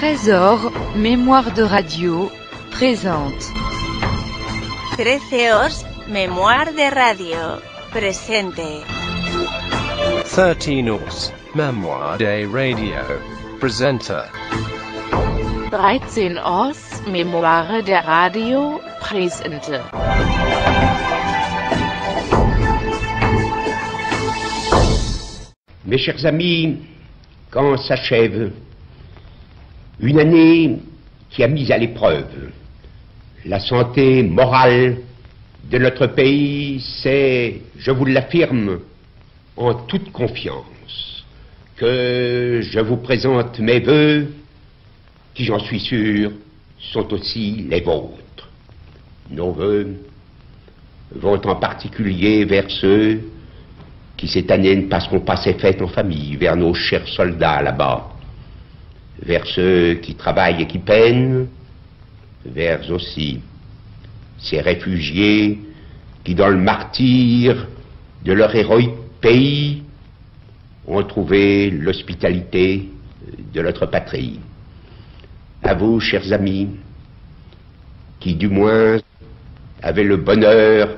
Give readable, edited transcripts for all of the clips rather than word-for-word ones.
Trésor, mémoire de radio, présente. 13 mémoire de radio, presente. 13 mémoire de radio, presente. 13 mémoire de radio, presente. Mes chers amis, quand s'achève une année qui a mis à l'épreuve la santé morale de notre pays, c'est, je vous l'affirme, en toute confiance, que je vous présente mes vœux, qui, j'en suis sûr, sont aussi les vôtres. Nos vœux vont en particulier vers ceux qui cette année ne passeront pas ces fêtes en famille, vers nos chers soldats là-bas, vers ceux qui travaillent et qui peinent, vers aussi ces réfugiés qui, dans le martyre de leur héroïque pays, ont trouvé l'hospitalité de notre patrie. À vous, chers amis, qui du moins avez le bonheur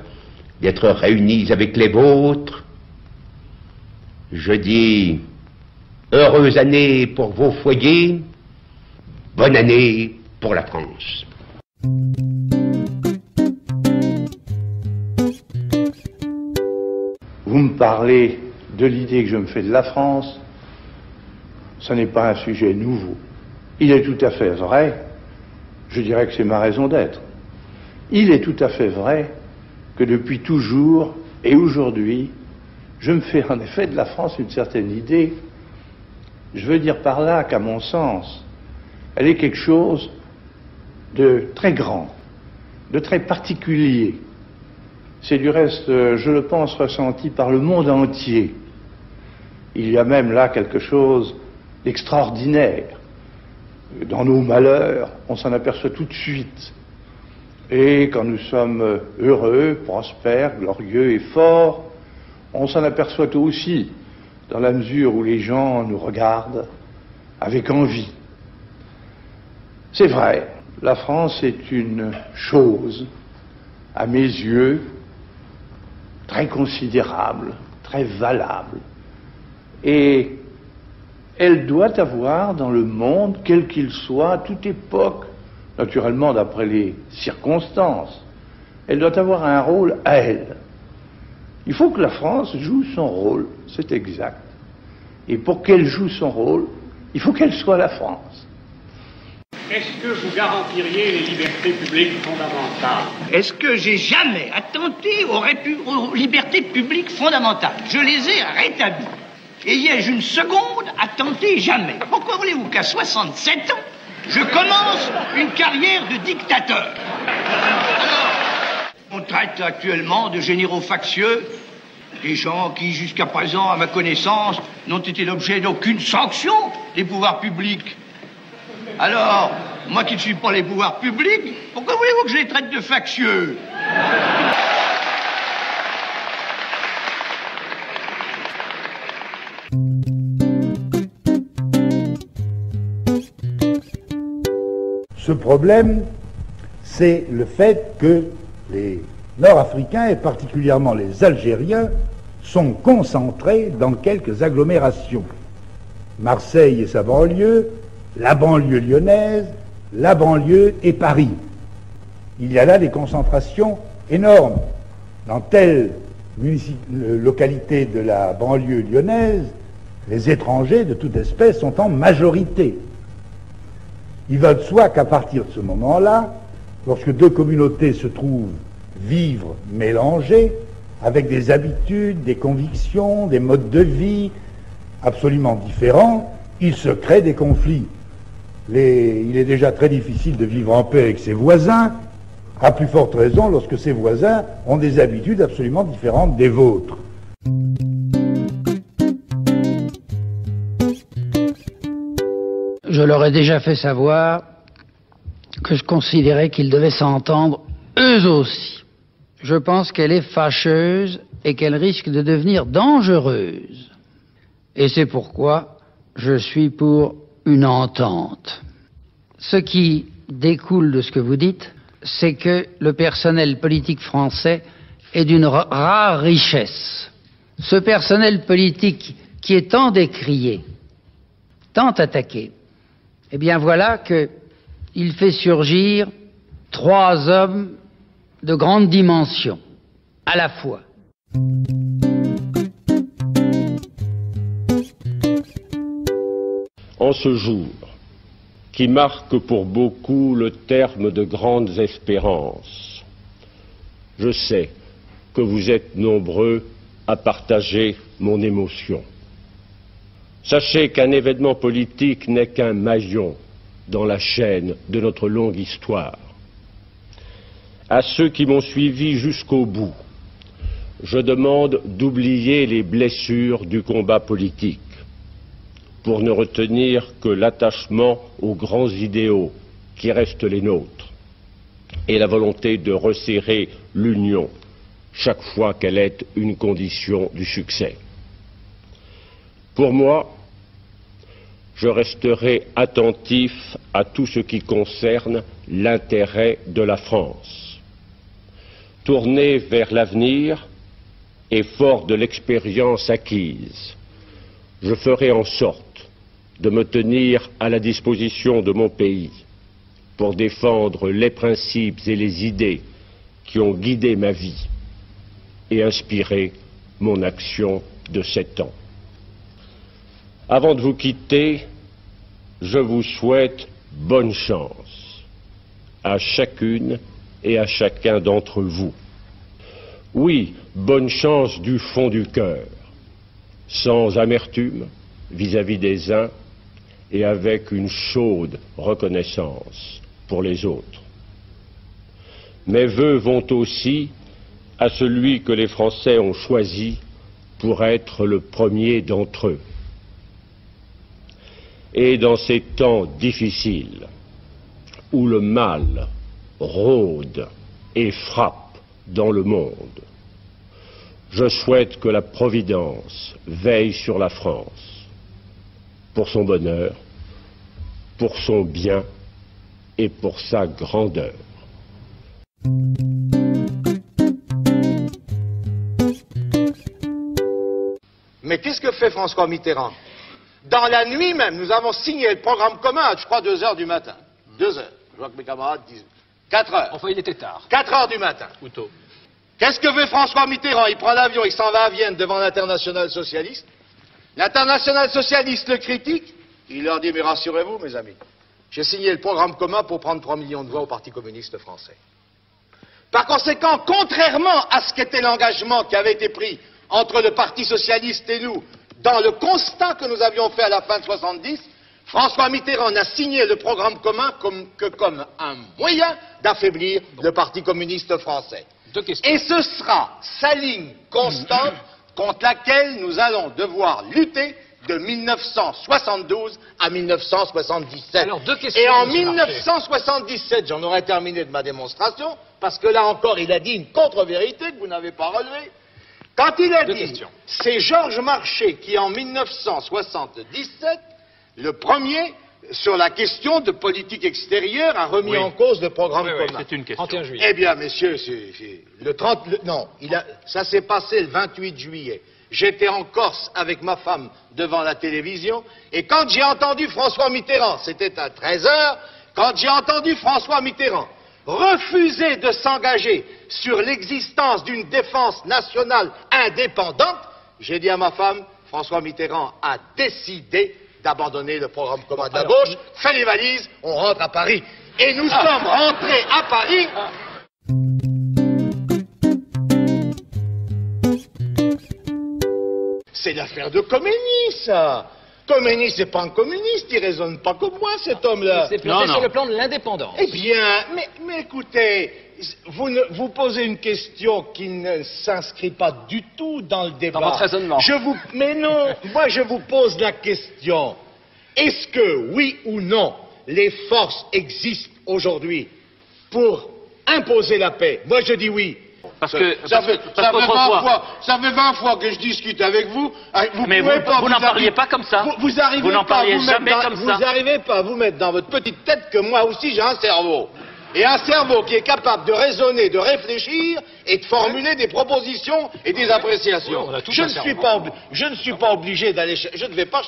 d'être réunis avec les vôtres, je dis heureuse année pour vos foyers, bonne année pour la France. Vous me parlez de l'idée que je me fais de la France, ce n'est pas un sujet nouveau. Il est tout à fait vrai, je dirais que c'est ma raison d'être. Il est tout à fait vrai que depuis toujours et aujourd'hui, je me fais en effet de la France une certaine idée. Je veux dire par là qu'à mon sens, elle est quelque chose de très grand, de très particulier. C'est du reste, je le pense, ressenti par le monde entier. Il y a même là quelque chose d'extraordinaire. Dans nos malheurs, on s'en aperçoit tout de suite. Et quand nous sommes heureux, prospères, glorieux et forts, on s'en aperçoit aussi, dans la mesure où les gens nous regardent avec envie. C'est vrai, la France est une chose, à mes yeux, très considérable, très valable. Et elle doit avoir dans le monde, quel qu'il soit, à toute époque, naturellement d'après les circonstances, elle doit avoir un rôle à elle. Il faut que la France joue son rôle, c'est exact. Et pour qu'elle joue son rôle, il faut qu'elle soit la France. Est-ce que vous garantiriez les libertés publiques fondamentales? Est-ce que j'ai jamais attenté aux libertés publiques fondamentales? Je les ai rétablies. Et ai-je une seconde attenté? Jamais. Pourquoi voulez-vous qu'à 67 ans, je commence une carrière de dictateur? On traite actuellement de généraux factieux des gens qui, jusqu'à présent, à ma connaissance, n'ont été l'objet d'aucune sanction des pouvoirs publics. Alors, moi qui ne suis pas les pouvoirs publics, pourquoi voulez-vous que je les traite de factieux? Ce problème, c'est le fait que les Nord-Africains, et particulièrement les Algériens, sont concentrés dans quelques agglomérations. Marseille et sa banlieue, la banlieue lyonnaise, la banlieue et Paris. Il y a là des concentrations énormes. Dans telle localité de la banlieue lyonnaise, les étrangers de toute espèce sont en majorité. Il va de soi qu'à partir de ce moment-là, lorsque deux communautés se trouvent vivre mélangées, avec des habitudes, des convictions, des modes de vie absolument différents, il se crée des conflits. Il est déjà très difficile de vivre en paix avec ses voisins, à plus forte raison lorsque ses voisins ont des habitudes absolument différentes des vôtres. Je leur ai déjà fait savoir que je considérais qu'ils devaient s'entendre eux aussi. Je pense qu'elle est fâcheuse et qu'elle risque de devenir dangereuse. Et c'est pourquoi je suis pour une entente. Ce qui découle de ce que vous dites, c'est que le personnel politique français est d'une rare richesse. Ce personnel politique qui est tant décrié, tant attaqué, eh bien voilà qu'il fait surgir 3 hommes de grande dimension, à la fois. En ce jour, qui marque pour beaucoup le terme de grandes espérances, je sais que vous êtes nombreux à partager mon émotion. Sachez qu'un événement politique n'est qu'un maillon dans la chaîne de notre longue histoire. À ceux qui m'ont suivi jusqu'au bout, je demande d'oublier les blessures du combat politique pour ne retenir que l'attachement aux grands idéaux qui restent les nôtres et la volonté de resserrer l'union chaque fois qu'elle est une condition du succès. Pour moi, je resterai attentif à tout ce qui concerne l'intérêt de la France. Tourné vers l'avenir et fort de l'expérience acquise, je ferai en sorte de me tenir à la disposition de mon pays pour défendre les principes et les idées qui ont guidé ma vie et inspiré mon action de 7 ans. Avant de vous quitter, je vous souhaite bonne chance à chacune et à chacun d'entre vous. Oui, bonne chance du fond du cœur, sans amertume vis-à-vis des uns et avec une chaude reconnaissance pour les autres. Mes vœux vont aussi à celui que les Français ont choisi pour être le premier d'entre eux. Et dans ces temps difficiles, où le mal rôde et frappe dans le monde, je souhaite que la Providence veille sur la France, pour son bonheur, pour son bien et pour sa grandeur. Mais qu'est-ce que fait François Mitterrand? Dans la nuit même, nous avons signé le programme commun à, je crois, 2 heures du matin. 2 heures. Je vois que mes camarades disent 4 heures. Enfin, il était tard. 4 heures du matin. Ou tôt. Qu'est-ce que fait François Mitterrand? Il prend l'avion, il s'en va à Vienne devant l'Internationale socialiste. L'Internationale socialiste le critique. Il leur dit, mais rassurez-vous, mes amis, j'ai signé le programme commun pour prendre 3 millions de voix au Parti communiste français. Par conséquent, contrairement à ce qu'était l'engagement qui avait été pris entre le Parti socialiste et nous, dans le constat que nous avions fait à la fin de 70, François Mitterrand n'a signé le programme commun comme un moyen d'affaiblir le Parti communiste français. Et ce sera sa ligne constante contre laquelle nous allons devoir lutter de 1972 à 1977. Alors, 2 questions. Et en 1977, j'en aurai terminé de ma démonstration, parce que là encore, il a dit une contre-vérité que vous n'avez pas relevée. Quand il a dit, c'est Georges Marchais qui, en 1977, le premier, sur la question de politique extérieure, a remis en cause le programme commun. C'est une question. 31 juillet. Eh bien, messieurs, ça s'est passé le 28 juillet. J'étais en Corse avec ma femme devant la télévision, et quand j'ai entendu François Mitterrand, c'était à 13h, quand j'ai entendu François Mitterrand refuser de s'engager sur l'existence d'une défense nationale indépendante, j'ai dit à ma femme, François Mitterrand a décidé d'abandonner le programme commun de la gauche, fait les valises, on rentre à Paris. Et nous sommes rentrés à Paris. C'est l'affaire de Khomeini, ça. Khomeini, c'est pas un communiste, il raisonne pas comme moi, cet homme-là. C'est planté sur le plan de l'indépendance. Eh bien, mais écoutez, vous posez une question qui ne s'inscrit pas du tout dans le débat. Dans votre raisonnement. Mais non, moi je vous pose la question. Est-ce que, oui ou non, les forces existent aujourd'hui pour imposer la paix? Moi je dis oui. Parce que ça fait 20 fois que je discute avec vous. Mais vous n'en parliez pas comme ça. Vous arrivez vous n'en parliez jamais comme ça. Vous n'arrivez pas à vous mettre dans votre petite tête que moi aussi j'ai un cerveau. Et un cerveau qui est capable de raisonner, de réfléchir et de formuler des propositions et des appréciations. Je ne suis pas obligé d'aller... Je ne vais pas...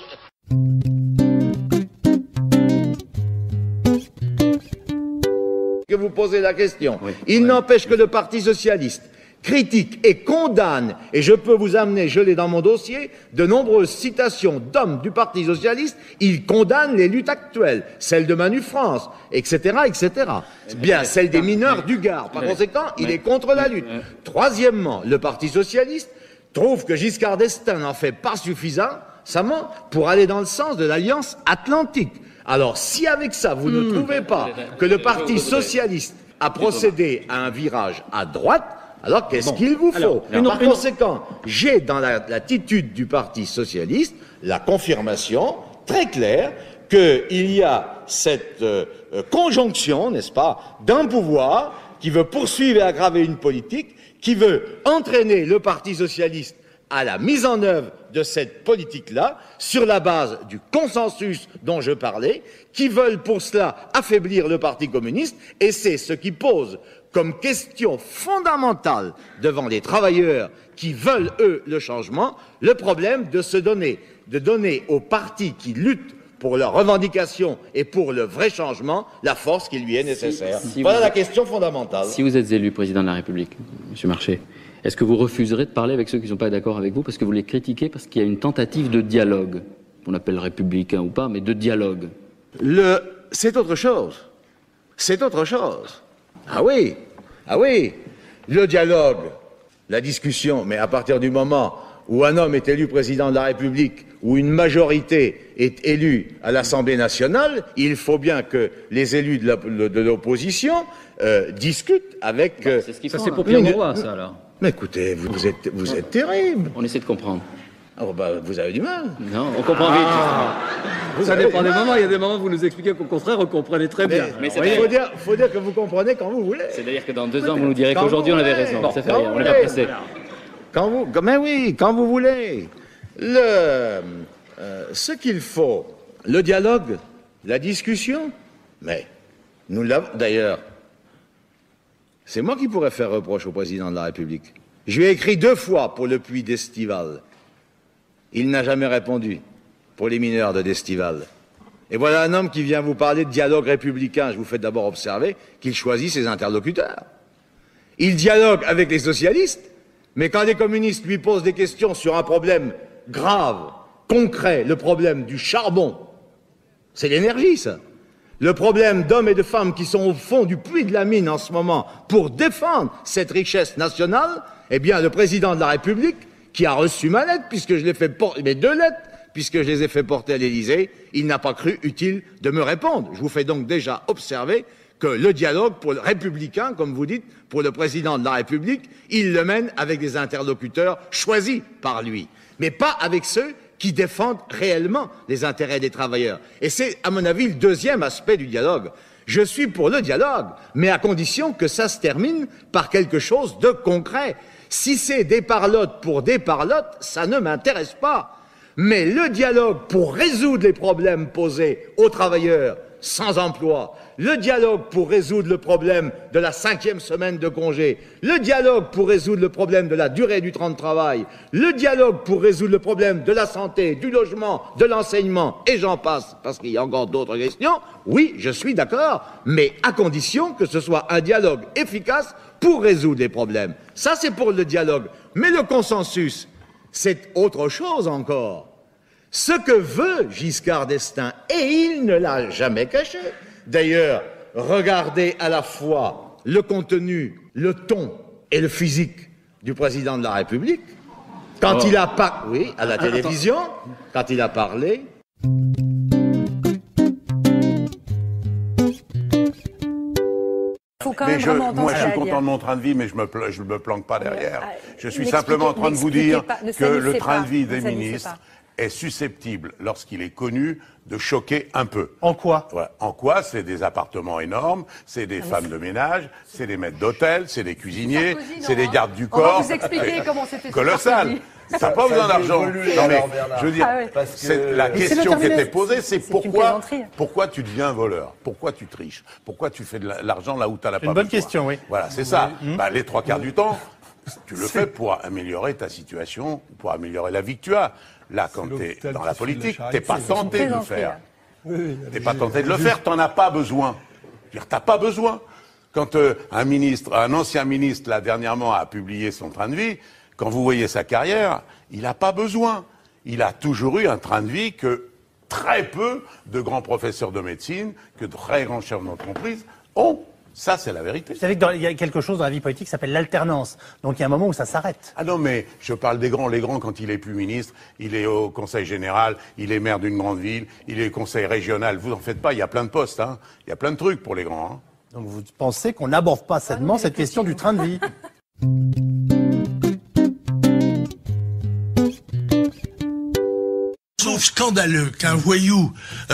Que vous posez la question. Oui, il n'empêche que le Parti socialiste critique et condamne, et je peux vous amener, je l'ai dans mon dossier, de nombreuses citations d'hommes du Parti socialiste. Il condamne les luttes actuelles, celle de Manu France, etc., etc. Bien, celle des mineurs du Gard. Par conséquent, il est contre la lutte. Troisièmement, le Parti socialiste trouve que Giscard d'Estaing n'en fait pas suffisamment pour aller dans le sens de l'Alliance Atlantique. Alors, si avec ça, vous ne trouvez pas que le Parti socialiste a procédé à un virage à droite, alors qu'est-ce qu'il vous faut? Par conséquent, j'ai dans l'attitude du Parti socialiste la confirmation très claire qu'il y a cette conjonction, n'est-ce pas, d'un pouvoir qui veut poursuivre et aggraver une politique, qui veut entraîner le Parti socialiste à la mise en œuvre de cette politique-là, sur la base du consensus dont je parlais, qui veulent pour cela affaiblir le Parti communiste, et c'est ce qui pose comme question fondamentale devant les travailleurs qui veulent, eux, le changement, le problème de donner aux partis qui luttent pour leurs revendications et pour le vrai changement, la force qui lui est nécessaire. Voilà la question fondamentale. Si vous êtes élu président de la République, M. Marchais, est-ce que vous refuserez de parler avec ceux qui ne sont pas d'accord avec vous parce que vous les critiquez, parce qu'il y a une tentative de dialogue, on appelle républicain ou pas, mais de dialogue? C'est autre chose. C'est autre chose. Ah oui, le dialogue, la discussion, mais à partir du moment où un homme est élu président de la République, où une majorité est élue à l'Assemblée nationale, il faut bien que les élus de l'opposition discutent avec... c'est ce qu'ils font. Ça, c'est pour Pierre Mauroy, ça, alors. Mais écoutez, vous êtes terrible. On essaie de comprendre. Oh, vous avez du mal. Non, on comprend vite. Ça dépend des moments. Il y a des moments où vous nous expliquez qu'au contraire, vous comprenez très bien. Mais faut dire que vous comprenez quand vous voulez. C'est-à-dire que dans 2 ans, vous nous direz qu'aujourd'hui, on avait raison. Ça fait rien, on n'est pas pressé. Mais oui, quand vous voulez. Ce qu'il faut, le dialogue, la discussion, mais nous l'avons d'ailleurs. C'est moi qui pourrais faire reproche au président de la République. Je lui ai écrit 2 fois pour le puits d'Estival. Il n'a jamais répondu pour les mineurs de d'Estival. Et voilà un homme qui vient vous parler de dialogue républicain. Je vous fais d'abord observer qu'il choisit ses interlocuteurs. Il dialogue avec les socialistes, mais quand les communistes lui posent des questions sur un problème grave, concret, le problème du charbon, c'est l'énergie, ça. Le problème d'hommes et de femmes qui sont au fond du puits de la mine en ce moment pour défendre cette richesse nationale, eh bien, le président de la République, qui a reçu ma lettre, puisque je l'ai fait porter, mes 2 lettres, puisque je les ai fait porter à l'Élysée, il n'a pas cru utile de me répondre. Je vous fais donc déjà observer que le dialogue pour le républicain, comme vous dites, pour le président de la République, il le mène avec des interlocuteurs choisis par lui, mais pas avec ceux qui défendent réellement les intérêts des travailleurs. Et c'est, à mon avis, le 2e aspect du dialogue. Je suis pour le dialogue, mais à condition que ça se termine par quelque chose de concret. Si c'est des parlottes pour des parlottes, ça ne m'intéresse pas. Mais le dialogue pour résoudre les problèmes posés aux travailleurs sans emploi, le dialogue pour résoudre le problème de la 5e semaine de congé, le dialogue pour résoudre le problème de la durée du temps de travail, le dialogue pour résoudre le problème de la santé, du logement, de l'enseignement, et j'en passe, parce qu'il y a encore d'autres questions, oui, je suis d'accord, mais à condition que ce soit un dialogue efficace pour résoudre les problèmes. Ça, c'est pour le dialogue. Mais le consensus, c'est autre chose encore. Ce que veut Giscard d'Estaing, et il ne l'a jamais caché. D'ailleurs, regardez à la fois le contenu, le ton et le physique du président de la République. Quand il a parlé, à la télévision, quand il a parlé... Mais moi, je suis content de mon train de vie, mais je me planque pas derrière. Je suis simplement en train de vous dire que le train de vie des ministres est susceptible, lorsqu'il est connu, de choquer un peu. En quoi? Voilà. En quoi? C'est des appartements énormes, c'est des femmes de ménage, c'est des maîtres d'hôtel, c'est des cuisiniers, c'est des gardes du corps. On va vous expliquer comment c'était colossal. T'as pas besoin d'argent. Non mais, je veux dire, la question qui était posée, c'est pourquoi tu deviens voleur? Pourquoi tu triches? Pourquoi tu fais de l'argent là où t'as la pas besoin? Une bonne question, oui. Voilà, c'est ça. Les 3 quarts du temps, tu le fais pour améliorer ta situation, pour améliorer la vie que tu as. Là, quand t'es dans la politique, t'es pas tenté de le faire. T'es pas tenté de le faire, t'en as pas besoin. Je veux dire, t'as pas besoin. Quand un ancien ministre, là, dernièrement, a publié son train de vie, quand vous voyez sa carrière, il n'a pas besoin. Il a toujours eu un train de vie que très peu de grands professeurs de médecine, que de très grands chefs d'entreprise ont. Ça, c'est la vérité. Vous savez qu'il y a quelque chose dans la vie politique qui s'appelle l'alternance. Donc il y a un moment où ça s'arrête. Ah non, mais je parle des grands. Les grands, quand il est plus ministre, il est au conseil général, il est maire d'une grande ville, il est au conseil régional. Vous en faites pas, il y a plein de postes, hein. Il y a plein de trucs pour les grands, hein. Donc vous pensez qu'on n'aborde pas sainement cette question du train de vie? Je trouve scandaleux qu'un voyou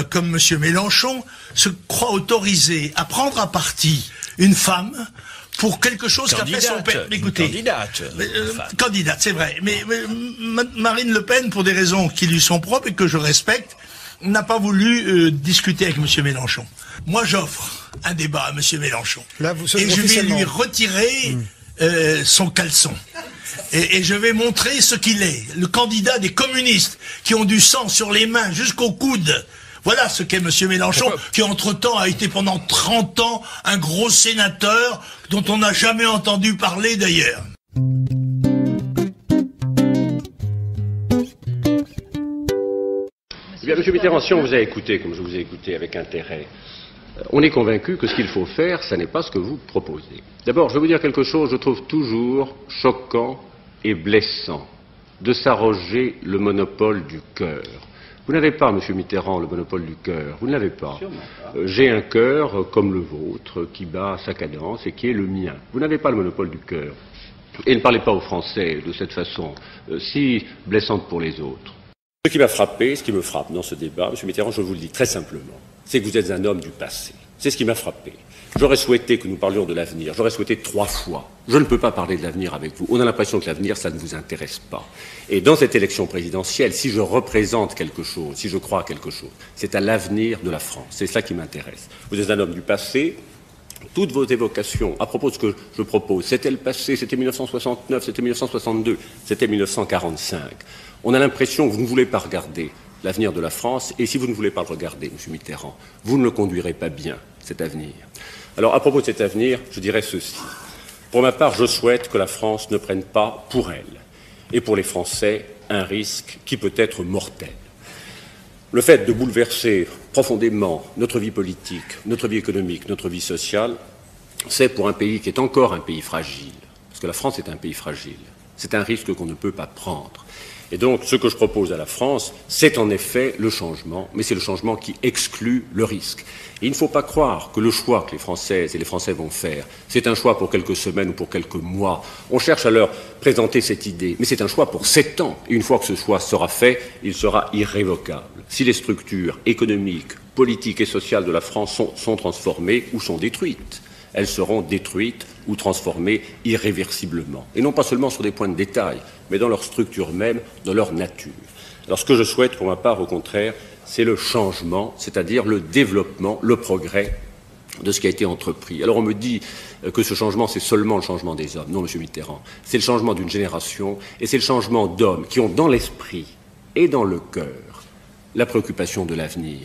comme M. Mélenchon se croit autorisé à prendre à partie une femme pour quelque chose qu'a fait son père. Écoutez, candidate, c'est vrai. Mais Marine Le Pen, pour des raisons qui lui sont propres et que je respecte, n'a pas voulu discuter avec M. Mélenchon. Moi, j'offre un débat à M. Mélenchon. Là, et je vais lui retirer son caleçon. Et je vais montrer ce qu'il est, le candidat des communistes qui ont du sang sur les mains jusqu'au coude. Voilà ce qu'est M. Mélenchon, qui entre-temps a été pendant 30 ans un gros sénateur dont on n'a jamais entendu parler d'ailleurs. Eh bien, M. Mitterrand, si on vous a écouté, comme je vous ai écouté avec intérêt, on est convaincu que ce qu'il faut faire, ce n'est pas ce que vous proposez. D'abord, je vais vous dire quelque chose, je trouve toujours choquant et blessant de s'arroger le monopole du cœur. Vous n'avez pas, M. Mitterrand, le monopole du cœur. Vous ne l'avez pas. J'ai un cœur comme le vôtre, qui bat sa cadence et qui est le mien. Vous n'avez pas le monopole du cœur. Et ne parlez pas aux Français de cette façon, si blessante pour les autres. Ce qui m'a frappé, ce qui me frappe dans ce débat, M. Mitterrand, je vous le dis très simplement, c'est que vous êtes un homme du passé. C'est ce qui m'a frappé. J'aurais souhaité que nous parlions de l'avenir. J'aurais souhaité 3 fois. Je ne peux pas parler de l'avenir avec vous. On a l'impression que l'avenir, ça ne vous intéresse pas. Et dans cette élection présidentielle, si je représente quelque chose, si je crois à quelque chose, c'est à l'avenir de la France. C'est ça qui m'intéresse. Vous êtes un homme du passé. Toutes vos évocations à propos de ce que je propose, c'était le passé, c'était 1969, c'était 1962, c'était 1945. On a l'impression que vous ne voulez pas regarder l'avenir de la France, et si vous ne voulez pas le regarder, M. Mitterrand, vous ne le conduirez pas bien, cet avenir. Alors, à propos de cet avenir, je dirais ceci. Pour ma part, je souhaite que la France ne prenne pas pour elle, et pour les Français, un risque qui peut être mortel. Le fait de bouleverser profondément notre vie politique, notre vie économique, notre vie sociale, c'est pour un pays qui est encore un pays fragile, parce que la France est un pays fragile. C'est un risque qu'on ne peut pas prendre. Et donc, ce que je propose à la France, c'est en effet le changement, mais c'est le changement qui exclut le risque. Et il ne faut pas croire que le choix que les Françaises et les Français vont faire, c'est un choix pour quelques semaines ou pour quelques mois. On cherche à leur présenter cette idée, mais c'est un choix pour 7 ans. Et une fois que ce choix sera fait, il sera irrévocable. Si les structures économiques, politiques et sociales de la France sont transformées ou sont détruites, elles seront détruites ou transformées irréversiblement. Et non pas seulement sur des points de détail, mais dans leur structure même, dans leur nature. Alors ce que je souhaite pour ma part, au contraire, c'est le changement, c'est-à-dire le développement, le progrès de ce qui a été entrepris. Alors on me dit que ce changement, c'est seulement le changement des hommes. Non, M. Mitterrand, c'est le changement d'une génération et c'est le changement d'hommes qui ont dans l'esprit et dans le cœur la préoccupation de l'avenir.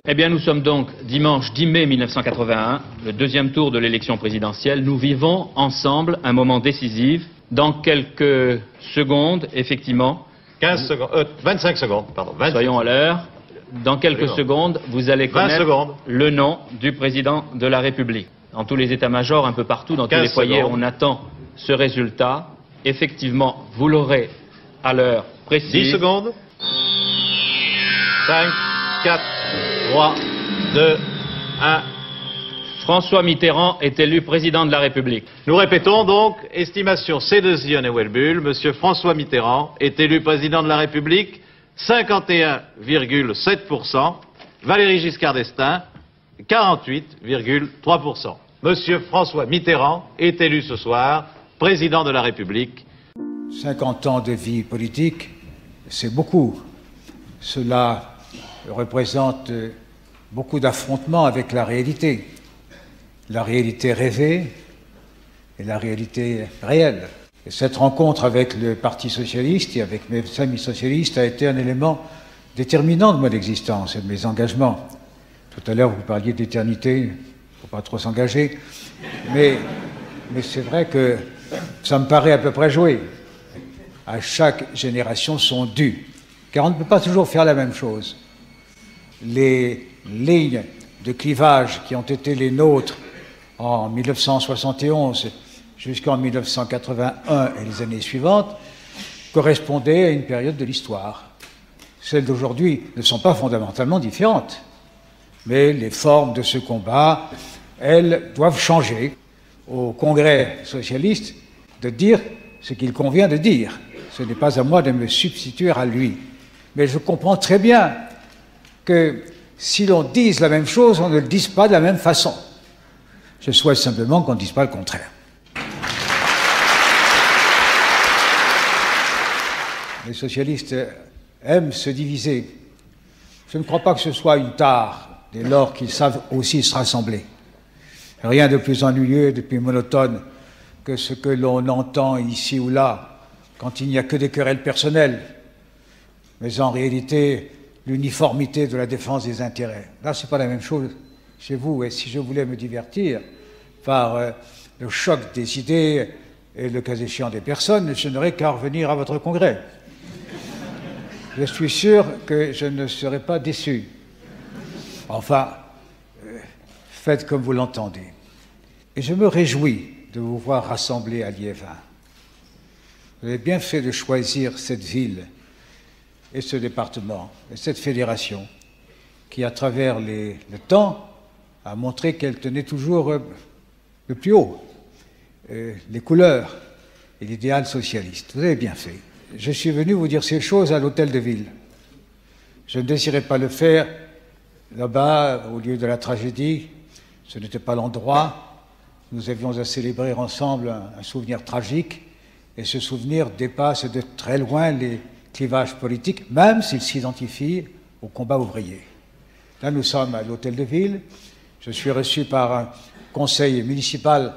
Eh bien, nous sommes donc dimanche 10 mai 1981, le deuxième tour de l'élection présidentielle. Nous vivons ensemble un moment décisif. Dans quelques secondes, effectivement... 25 secondes, pardon. 25. Soyons à l'heure. Dans quelques secondes, vous allez connaître le nom du président de la République. Dans tous les états-majors, un peu partout, dans tous les foyers, on attend ce résultat. Effectivement, vous l'aurez à l'heure précise. 10 secondes. 5, 4... 3, 2, 1, François Mitterrand est élu président de la République. Nous répétons donc, estimation C2Zion et Welbull, Monsieur François Mitterrand est élu président de la République, 51,7%, Valéry Giscard d'Estaing, 48,3%. Monsieur François Mitterrand est élu ce soir président de la République. 50 ans de vie politique, c'est beaucoup. Cela représente beaucoup d'affrontements avec la réalité rêvée et la réalité réelle. Et cette rencontre avec le Parti socialiste et avec mes amis socialistes a été un élément déterminant de mon existence et de mes engagements. Tout à l'heure, vous parliez d'éternité, il ne faut pas trop s'engager, mais c'est vrai que ça me paraît à peu près joué. À chaque génération son dû, car on ne peut pas toujours faire la même chose. Les lignes de clivage qui ont été les nôtres en 1971 jusqu'en 1981 et les années suivantes correspondaient à une période de l'histoire. Celles d'aujourd'hui ne sont pas fondamentalement différentes, mais les formes de ce combat, elles doivent changer. Au Congrès socialiste de dire ce qu'il convient de dire. Ce n'est pas à moi de me substituer à lui. Mais je comprends très bien que si l'on dise la même chose, on ne le dise pas de la même façon. Je souhaite simplement qu'on ne dise pas le contraire. Les socialistes aiment se diviser. Je ne crois pas que ce soit une tare, dès lors qu'ils savent aussi se rassembler. Rien de plus ennuyeux, de plus monotone que ce que l'on entend ici ou là, quand il n'y a que des querelles personnelles, mais en réalité, l'uniformité de la défense des intérêts. Là, ce n'est pas la même chose chez vous, et si je voulais me divertir par le choc des idées et le cas échéant des personnes, je n'aurais qu'à revenir à votre congrès. Je suis sûr que je ne serai pas déçu. Enfin, faites comme vous l'entendez. Et je me réjouis de vous voir rassemblés à Liévin. Vous avez bien fait de choisir cette ville et ce département et cette fédération qui, à travers le temps, a montré qu'elle tenait toujours le plus haut, les couleurs et l'idéal socialiste. Vous avez bien fait. Je suis venu vous dire ces choses à l'hôtel de ville. Je ne désirais pas le faire là-bas, au lieu de la tragédie. Ce n'était pas l'endroit. Nous avions à célébrer ensemble un souvenir tragique, et ce souvenir dépasse de très loin les clivages politiques, même s'il s'identifie au combat ouvrier. Là, nous sommes à l'hôtel de ville. Je suis reçu par un conseil municipal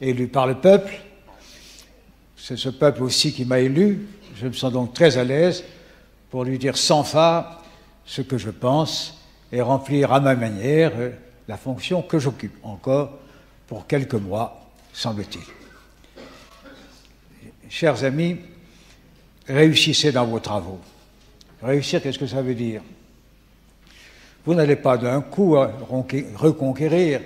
élu par le peuple. C'est ce peuple aussi qui m'a élu. Je me sens donc très à l'aise pour lui dire sans phare ce que je pense et remplir à ma manière la fonction que j'occupe encore pour quelques mois, semble-t-il. Chers amis, réussissez dans vos travaux. Réussir, qu'est-ce que ça veut dire? Vous n'allez pas d'un coup reconquérir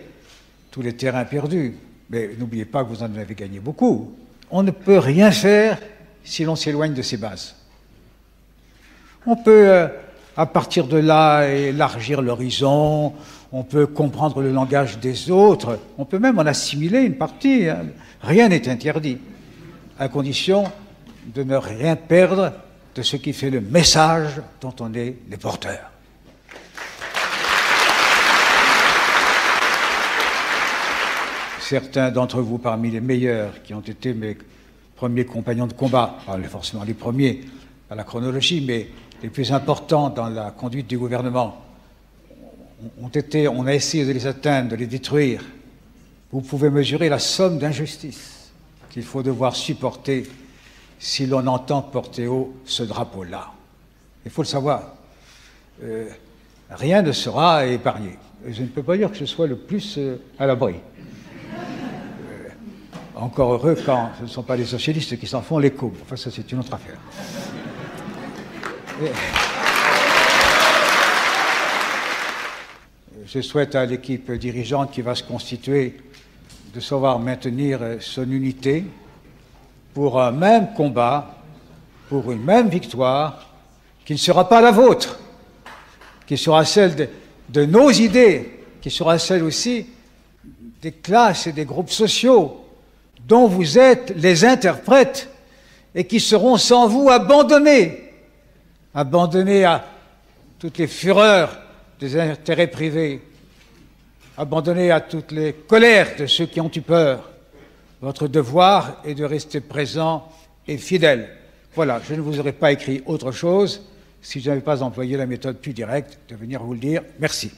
tous les terrains perdus, mais n'oubliez pas que vous en avez gagné beaucoup. On ne peut rien faire si l'on s'éloigne de ses bases. On peut, à partir de là, élargir l'horizon, on peut comprendre le langage des autres, on peut même en assimiler une partie. Hein. Rien n'est interdit, à condition de ne rien perdre de ce qui fait le message dont on est les porteurs. Certains d'entre vous, parmi les meilleurs, qui ont été mes premiers compagnons de combat, pas forcément les premiers à la chronologie, mais les plus importants dans la conduite du gouvernement, on a essayé de les atteindre, de les détruire. Vous pouvez mesurer la somme d'injustice qu'il faut devoir supporter si l'on entend porter haut ce drapeau-là. Il faut le savoir. Rien ne sera épargné. Je ne peux pas dire que je sois le plus à l'abri. Encore heureux quand ce ne sont pas les socialistes qui s'en font l'écho. Enfin, ça, c'est une autre affaire. Je souhaite à l'équipe dirigeante qui va se constituer de savoir maintenir son unité pour un même combat, pour une même victoire, qui ne sera pas la vôtre, qui sera celle de nos idées, qui sera celle aussi des classes et des groupes sociaux dont vous êtes les interprètes et qui seront sans vous abandonnés à toutes les fureurs des intérêts privés, abandonnés à toutes les colères de ceux qui ont eu peur. Votre devoir est de rester présent et fidèle. Voilà, je ne vous aurais pas écrit autre chose si je n'avais pas employé la méthode plus directe de venir vous le dire. Merci.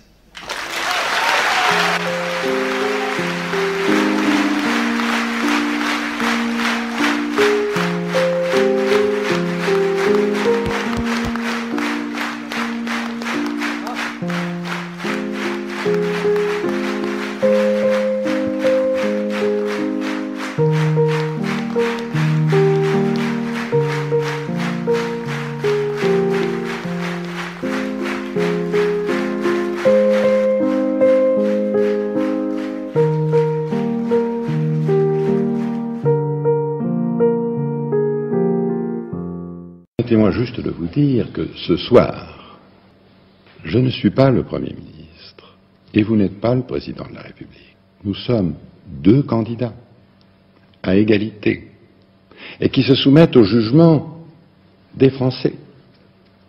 Permettez-moi juste de vous dire que ce soir, je ne suis pas le Premier ministre et vous n'êtes pas le Président de la République. Nous sommes deux candidats à égalité et qui se soumettent au jugement des Français,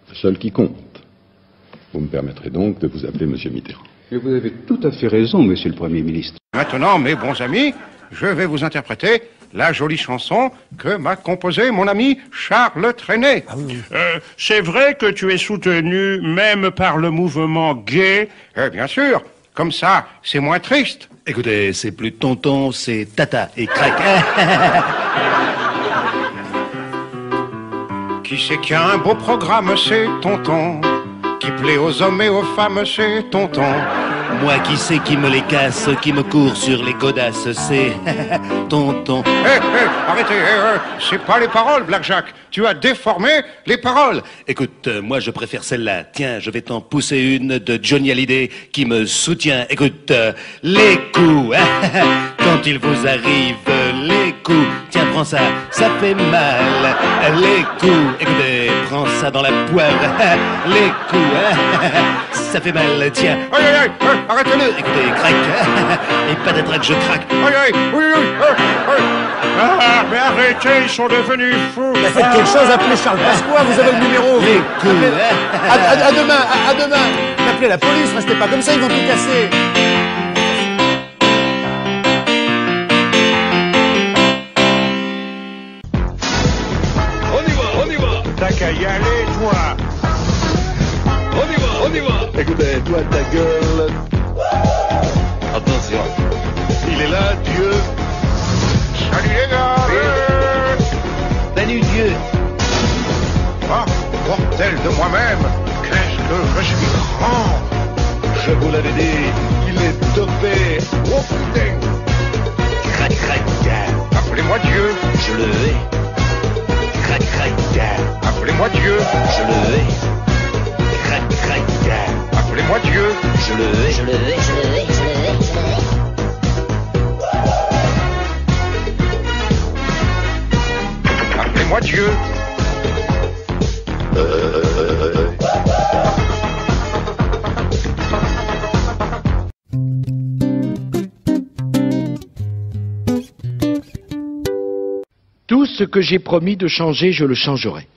le seul qui compte. Vous me permettrez donc de vous appeler Monsieur Mitterrand. Et vous avez tout à fait raison, Monsieur le Premier ministre. Maintenant, mes bons amis, je vais vous interpréter la jolie chanson que m'a composée mon ami Charles Trenet. Ah oui. C'est vrai que tu es soutenu même par le mouvement gay. Bien sûr, comme ça, c'est moins triste. Écoutez, c'est plus tonton, c'est tata et crac. Qui c'est qui a un beau programme, c'est tonton. Qui plaît aux hommes et aux femmes, c'est tonton. Moi qui sais qui me les casse, qui me court sur les godasses, c'est tonton. Arrêtez, c'est pas les paroles, Black-Jack. Tu as déformé les paroles. Écoute, moi je préfère celle-là. Tiens, je vais t'en pousser une de Johnny Hallyday qui me soutient. Écoute, les coups, quand il vous arrive, les coups. Tiens, prends ça, ça fait mal. Les coups, écoutez, prends ça dans la poire. Les coups, ça fait mal, tiens. Aïe, aïe, aïe, arrêtez-le. Écoutez, crac, et patatrac, je craque. Aïe, aïe, oui, oui, ah, mais arrêtez, ils sont devenus fous. Faites quelque chose, appelez Charles Pasqua, vous avez le numéro. Les coups, à demain, à demain. Appelez la police, restez pas comme ça, ils vont tout casser. On y va. T'as qu'à y aller, toi. On y va. Écoutez, toi, ta gueule. Attention. Il est là, Dieu. Salut les gars. Salut Dieu. Ah, bordel de moi-même. Qu'est-ce que je suis grand. Je vous l'avais dit, il est dopé. Oh putain. Crac, crac, appelez-moi Dieu. Je le hais. Crac, crac, appelez-moi Dieu. Je le hais. Crac, crac, appelez-moi Dieu. Je le hais. Je le hais, je le hais, je le hais, je le hais. Appelez-moi Dieu. Tout ce que j'ai promis de changer, je le changerai.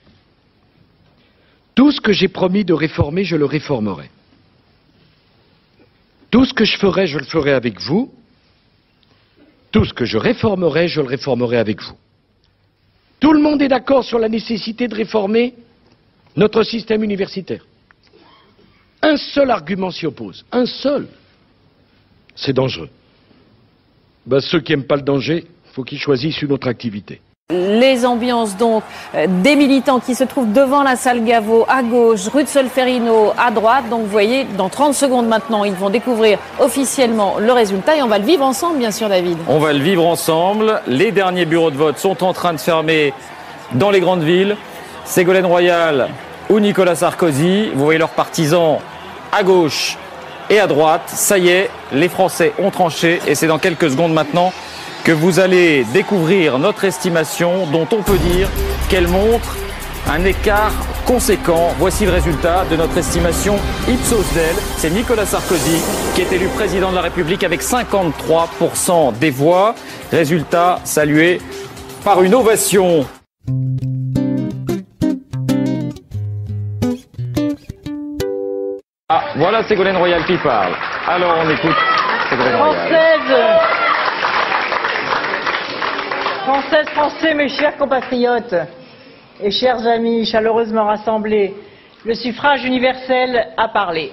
Tout ce que j'ai promis de réformer, je le réformerai. Tout ce que je ferai, je le ferai avec vous. Tout ce que je réformerai, je le réformerai avec vous. Tout le monde est d'accord sur la nécessité de réformer notre système universitaire. Un seul argument s'y oppose. Un seul. C'est dangereux. Ceux qui n'aiment pas le danger, il faut qu'ils choisissent une autre activité. Les ambiances donc des militants qui se trouvent devant la salle Gaveau à gauche, rue de Solferino à droite. Donc vous voyez, dans 30 secondes maintenant, ils vont découvrir officiellement le résultat et on va le vivre ensemble, bien sûr, David. On va le vivre ensemble. Les derniers bureaux de vote sont en train de fermer dans les grandes villes. Ségolène Royal ou Nicolas Sarkozy. Vous voyez leurs partisans à gauche et à droite. Ça y est, les Français ont tranché et c'est dans quelques secondes maintenant que vous allez découvrir notre estimation dont on peut dire qu'elle montre un écart conséquent. Voici le résultat de notre estimation Ipsos Del. C'est Nicolas Sarkozy qui est élu président de la République avec 53% des voix. Résultat salué par une ovation. Ah, voilà Ségolène Royal qui parle. Alors on écoute Ségolène Royal. Françaises, Français, mes chers compatriotes et chers amis chaleureusement rassemblés, le suffrage universel a parlé.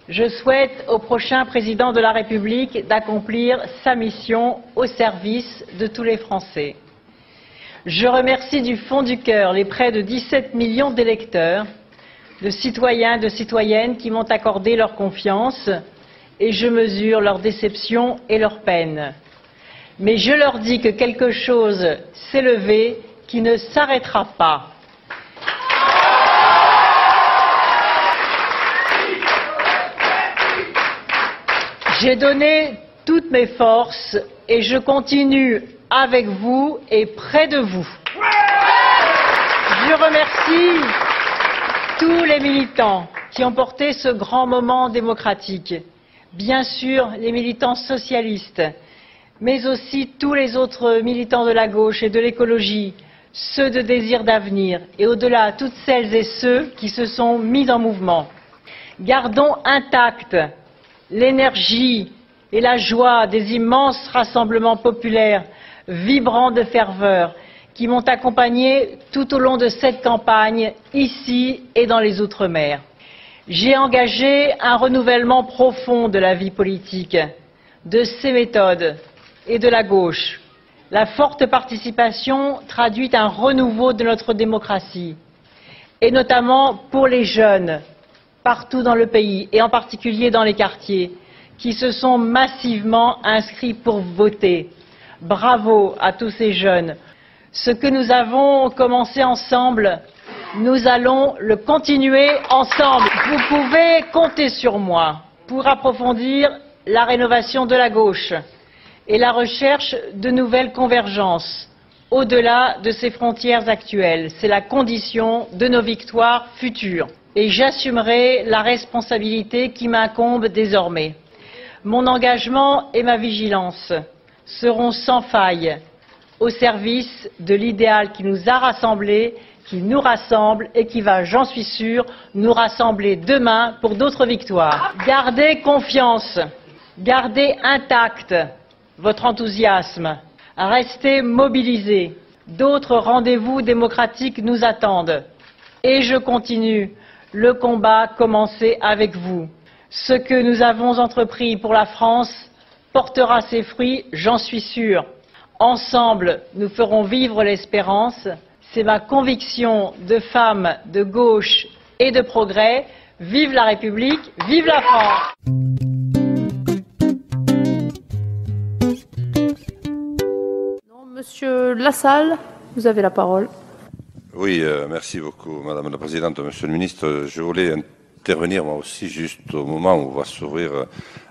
Je souhaite au prochain président de la République d'accomplir sa mission au service de tous les Français. Je remercie du fond du cœur les près de 17 millions d'électeurs, de citoyens, de citoyennes qui m'ont accordé leur confiance et je mesure leur déception et leur peine. Mais je leur dis que quelque chose s'est levé qui ne s'arrêtera pas. J'ai donné toutes mes forces et je continue avec vous et près de vous. Je remercie tous les militants qui ont porté ce grand moment démocratique. Bien sûr, les militants socialistes, mais aussi tous les autres militants de la gauche et de l'écologie, ceux de désir d'avenir et au-delà, toutes celles et ceux qui se sont mis en mouvement. Gardons intacte l'énergie et la joie des immenses rassemblements populaires, vibrants de ferveur, qui m'ont accompagné tout au long de cette campagne, ici et dans les Outre-mer. J'ai engagé un renouvellement profond de la vie politique, de ses méthodes et de la gauche. La forte participation traduit un renouveau de notre démocratie, et notamment pour les jeunes, partout dans le pays, et en particulier dans les quartiers, qui se sont massivement inscrits pour voter. Bravo à tous ces jeunes. Ce que nous avons commencé ensemble, nous allons le continuer ensemble. Vous pouvez compter sur moi pour approfondir la rénovation de la gauche et la recherche de nouvelles convergences au-delà de ces frontières actuelles. C'est la condition de nos victoires futures. Et j'assumerai la responsabilité qui m'incombe désormais. Mon engagement et ma vigilance seront sans faille au service de l'idéal qui nous a rassemblés, qui nous rassemble et qui va, j'en suis sûr, nous rassembler demain pour d'autres victoires. Gardez confiance, gardez intact votre enthousiasme, restez mobilisés. D'autres rendez-vous démocratiques nous attendent. Et je continue le combat commencé avec vous. Ce que nous avons entrepris pour la France portera ses fruits, j'en suis sûr. Ensemble, nous ferons vivre l'espérance. C'est ma conviction de femme de gauche et de progrès. Vive la République, vive la France! Monsieur Lassalle, vous avez la parole. Oui, merci beaucoup, Madame la Présidente. Monsieur le Ministre, je voulais intervenir moi aussi juste au moment où va s'ouvrir,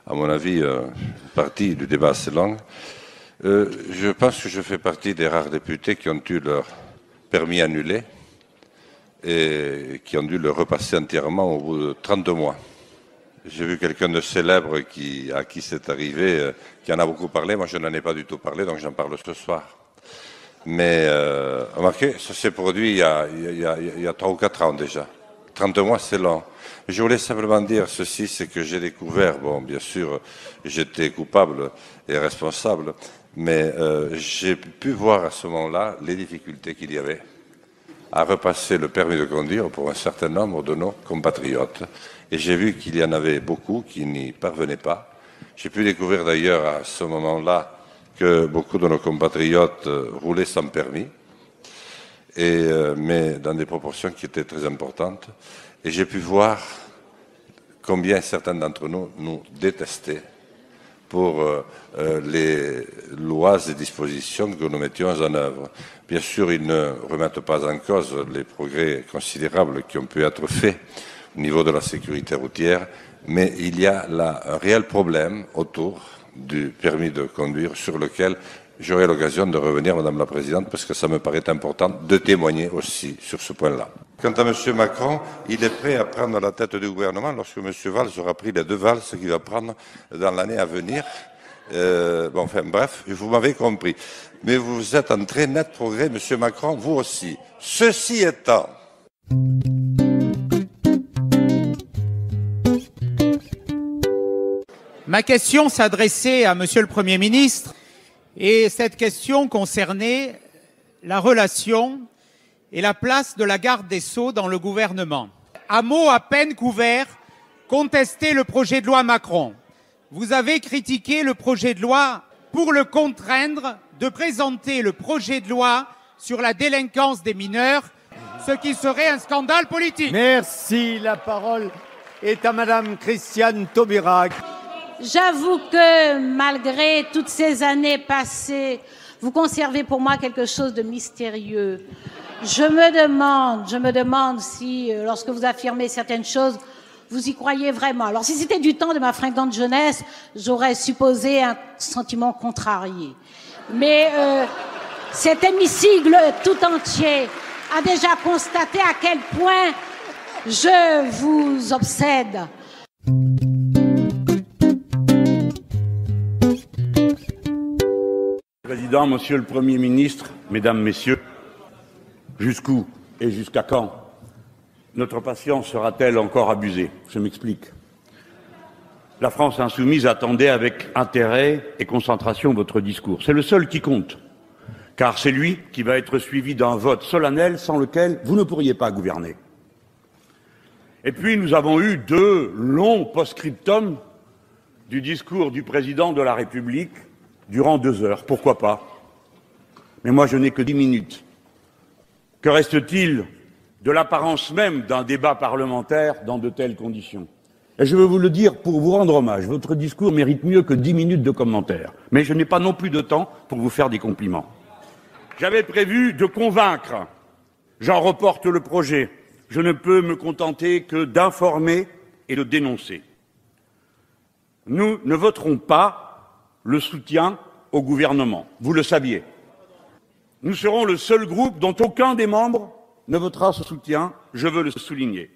à mon avis, une partie du débat assez longue. Je pense que je fais partie des rares députés qui ont eu leur permis annulé et qui ont dû le repasser entièrement au bout de 32 mois. J'ai vu quelqu'un de célèbre à qui c'est arrivé, qui en a beaucoup parlé. Moi, je n'en ai pas du tout parlé, donc j'en parle ce soir. Mais remarquez, ça s'est produit il y a 3 ou 4 ans déjà. 32 mois, c'est long. Je voulais simplement dire ceci, c'est que j'ai découvert, bon, bien sûr, j'étais coupable et responsable, mais j'ai pu voir à ce moment-là les difficultés qu'il y avait à repasser le permis de conduire pour un certain nombre de nos compatriotes. Et j'ai vu qu'il y en avait beaucoup qui n'y parvenaient pas. J'ai pu découvrir d'ailleurs à ce moment-là que beaucoup de nos compatriotes roulaient sans permis, mais dans des proportions qui étaient très importantes. Et j'ai pu voir combien certains d'entre nous nous détestaient pour les lois et dispositions que nous mettions en œuvre. Bien sûr, ils ne remettent pas en cause les progrès considérables qui ont pu être faits au niveau de la sécurité routière, mais il y a là un réel problème autour du permis de conduire sur lequel j'aurai l'occasion de revenir, Madame la Présidente, parce que ça me paraît important de témoigner aussi sur ce point-là. Quant à M. Macron, il est prêt à prendre la tête du gouvernement lorsque M. Valls aura pris les 2 valses qu'il va prendre dans l'année à venir. Bref, vous m'avez compris. Mais vous êtes en très net progrès, M. Macron, vous aussi. Ceci étant... Ma question s'adressait à Monsieur le Premier ministre et cette question concernait la relation et la place de la garde des Sceaux dans le gouvernement. À mots à peine couverts, contester le projet de loi Macron. Vous avez critiqué le projet de loi pour le contraindre de présenter le projet de loi sur la délinquance des mineurs, ce qui serait un scandale politique. Merci. La parole est à Madame Christiane Taubira. J'avoue que malgré toutes ces années passées, vous conservez pour moi quelque chose de mystérieux. Je me demande si, lorsque vous affirmez certaines choses, vous y croyez vraiment. Alors si c'était du temps de ma fringante jeunesse, j'aurais supposé un sentiment contrarié. Mais cet hémicycle tout entier a déjà constaté à quel point je vous obsède. Président, Monsieur le Premier ministre, Mesdames, Messieurs, jusqu'où et jusqu'à quand notre patience sera-t-elle encore abusée? Je m'explique. La France insoumise attendait avec intérêt et concentration votre discours. C'est le seul qui compte, car c'est lui qui va être suivi d'un vote solennel sans lequel vous ne pourriez pas gouverner. Et puis nous avons eu 2 longs post-scriptum du discours du président de la République durant 2 heures. Pourquoi pas? Mais moi je n'ai que 10 minutes. Que reste-t-il de l'apparence même d'un débat parlementaire dans de telles conditions? Et je veux vous le dire pour vous rendre hommage, votre discours mérite mieux que 10 minutes de commentaires. Mais je n'ai pas non plus de temps pour vous faire des compliments. J'avais prévu de convaincre. J'en reporte le projet. Je ne peux me contenter que d'informer et de dénoncer. Nous ne voterons pas le soutien au gouvernement. Vous le saviez. Nous serons le seul groupe dont aucun des membres ne votera ce soutien, je veux le souligner.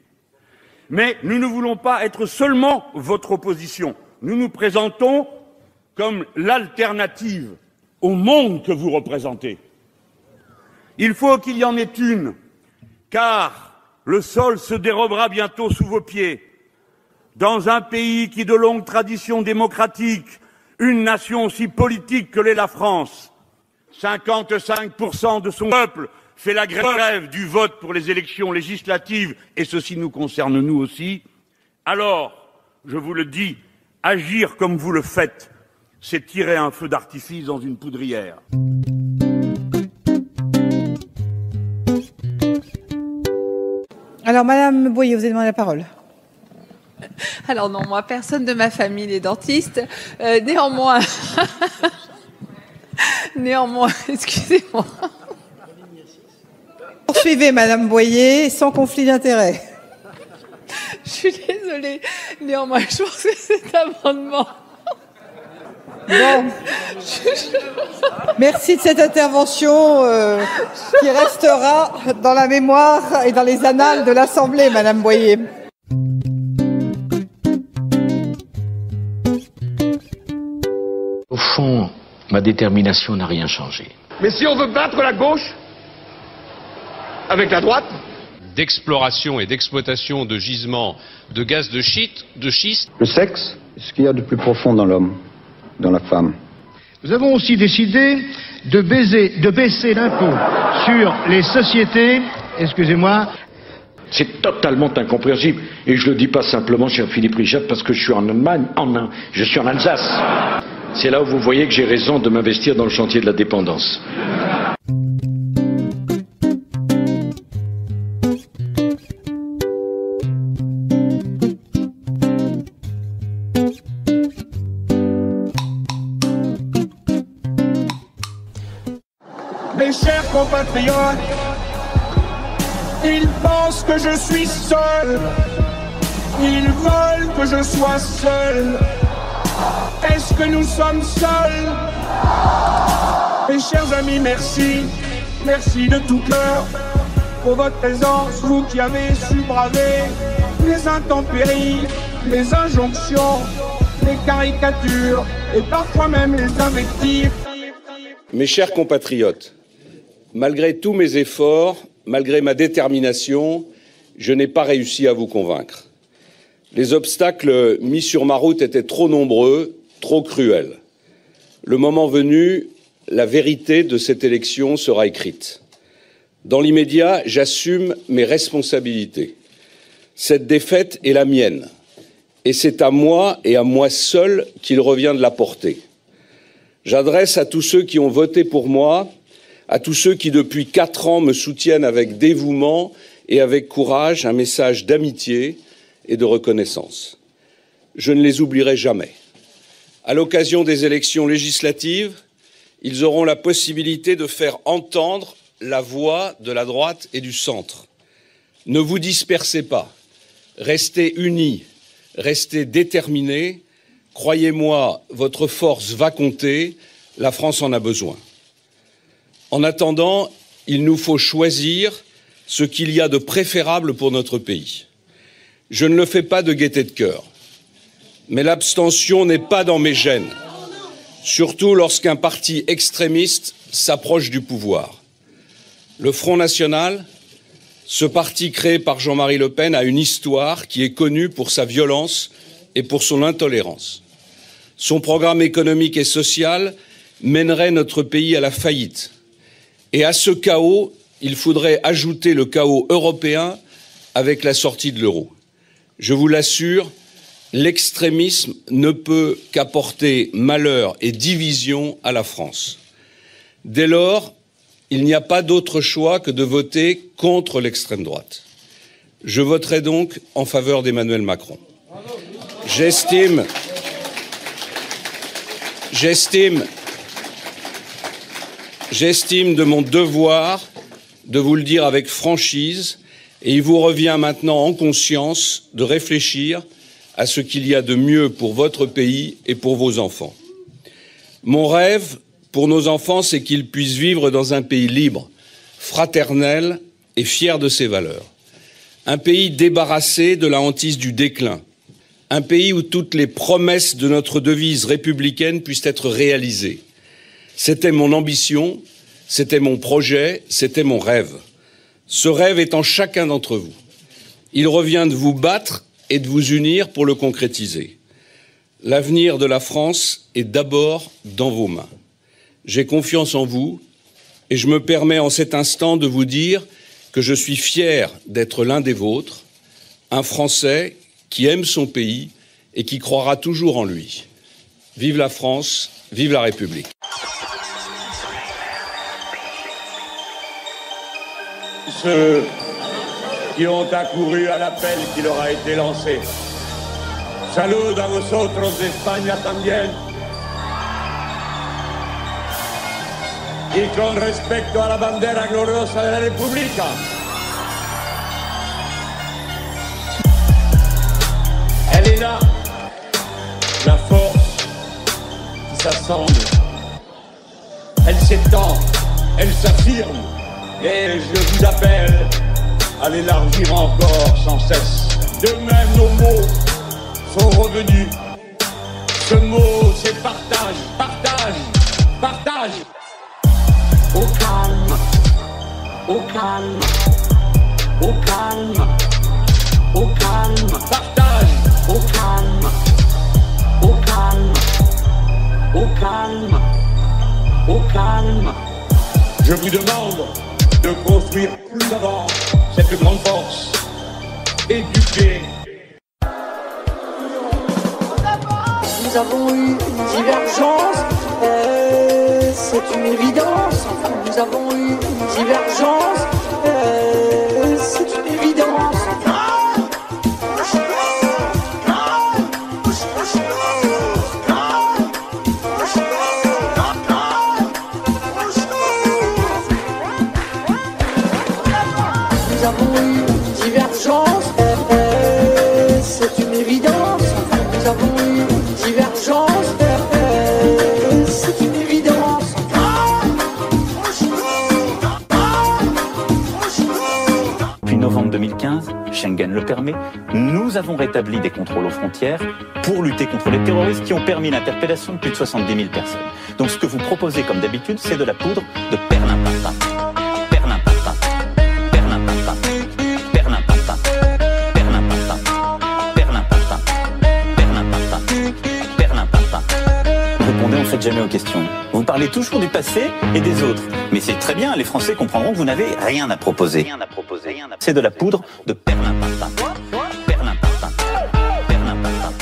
Mais nous ne voulons pas être seulement votre opposition. Nous nous présentons comme l'alternative au monde que vous représentez. Il faut qu'il y en ait une, car le sol se dérobera bientôt sous vos pieds. Dans un pays qui, de longue tradition démocratique, une nation aussi politique que l'est la France, 55% de son peuple fait la grève du vote pour les élections législatives, et ceci nous concerne nous aussi, alors, je vous le dis, agir comme vous le faites, c'est tirer un feu d'artifice dans une poudrière. Alors, Madame Boyer, vous avez demandé la parole. Alors non, moi, personne de ma famille n'est dentiste. Néanmoins, excusez-moi. Poursuivez, Madame Boyer, sans conflit d'intérêt. Je suis désolée. Néanmoins, je pense que cet amendement... Bon. Merci de cette intervention qui restera dans la mémoire et dans les annales de l'Assemblée, Madame Boyer. Au fond, ma détermination n'a rien changé. Mais si on veut battre la gauche avec la droite, d'exploration et d'exploitation de gisements de gaz de schiste. Le sexe, ce qu'il y a de plus profond dans l'homme, dans la femme. Nous avons aussi décidé de baisser l'impôt sur les sociétés, excusez-moi. C'est totalement incompréhensible. Et je ne le dis pas simplement, cher Philippe Richard, parce que je suis en Allemagne, je suis en Alsace. C'est là où vous voyez que j'ai raison de m'investir dans le chantier de la dépendance. Mes chers compatriotes, ils pensent que je suis seul, ils veulent que je sois seul. Est-ce que nous sommes seuls? Mes chers amis, merci, merci de tout cœur pour votre présence, vous qui avez su braver les intempéries, les injonctions, les caricatures et parfois même les invectives. Mes chers compatriotes, malgré tous mes efforts, malgré ma détermination, je n'ai pas réussi à vous convaincre. Les obstacles mis sur ma route étaient trop nombreux, trop cruels. Le moment venu, la vérité de cette élection sera écrite. Dans l'immédiat, j'assume mes responsabilités. Cette défaite est la mienne, et c'est à moi et à moi seul qu'il revient de la porter. J'adresse à tous ceux qui ont voté pour moi, à tous ceux qui depuis 4 ans me soutiennent avec dévouement et avec courage, un message d'amitié et de reconnaissance. Je ne les oublierai jamais. À l'occasion des élections législatives, ils auront la possibilité de faire entendre la voix de la droite et du centre. Ne vous dispersez pas, restez unis, restez déterminés. Croyez-moi, votre force va compter, la France en a besoin. En attendant, il nous faut choisir ce qu'il y a de préférable pour notre pays. Je ne le fais pas de gaieté de cœur, mais l'abstention n'est pas dans mes gènes, surtout lorsqu'un parti extrémiste s'approche du pouvoir. Le Front National, ce parti créé par Jean-Marie Le Pen, a une histoire qui est connue pour sa violence et pour son intolérance. Son programme économique et social mènerait notre pays à la faillite. Et à ce chaos, il faudrait ajouter le chaos européen avec la sortie de l'euro. Je vous l'assure, l'extrémisme ne peut qu'apporter malheur et division à la France. Dès lors, il n'y a pas d'autre choix que de voter contre l'extrême droite. Je voterai donc en faveur d'Emmanuel Macron. J'estime de mon devoir de vous le dire avec franchise, et il vous revient maintenant en conscience de réfléchir à ce qu'il y a de mieux pour votre pays et pour vos enfants. Mon rêve pour nos enfants, c'est qu'ils puissent vivre dans un pays libre, fraternel et fier de ses valeurs. Un pays débarrassé de la hantise du déclin. Un pays où toutes les promesses de notre devise républicaine puissent être réalisées. C'était mon ambition, c'était mon projet, c'était mon rêve. Ce rêve est en chacun d'entre vous. Il revient de vous battre et de vous unir pour le concrétiser. L'avenir de la France est d'abord dans vos mains. J'ai confiance en vous et je me permets en cet instant de vous dire que je suis fier d'être l'un des vôtres, un Français qui aime son pays et qui croira toujours en lui. Vive la France, vive la République. Ceux qui ont accouru à l'appel qui leur a été lancé. Salud a vosotros de España también. Y con respecto a la bandera gloriosa de la República. Elle est là, la force qui s'assemble. Elle s'étend, elle s'affirme. Et je vous appelle à l'élargir encore sans cesse. De même, nos mots sont revenus. Ce mot, c'est partage, partage, partage. Au calme, au calme, au calme, au calme. Partage, au calme, au calme, au calme, au calme. Je vous demande de construire plus avant cette grande force, éduquer. Nous avons eu une divergence, c'est une évidence. Nous avons eu une divergence, c'est une évidence. Nous avons eu une divergence, c'est une évidence. Nous avons eu une divergence, c'est une évidence. novembre 2015, Schengen le permet, nous avons rétabli des contrôles aux frontières pour lutter contre les terroristes qui ont permis l'interpellation de plus de 70 000 personnes. Donc ce que vous proposez, comme d'habitude, c'est de la poudre de perlimpinpin. Perlimpinpin. Perlimpinpin. Perlimpinpin. Perlimpinpin. Perlimpinpin. Perlimpinpin. Perlimpinpin. Répondez en fait jamais aux questions. Vous parlez toujours du passé et des autres. Mais c'est très bien, les Français comprendront que vous n'avez rien à proposer. Rien à proposer. C'est de la poudre de perlimpinpin. Perlimpinpin. Perlimpinpin.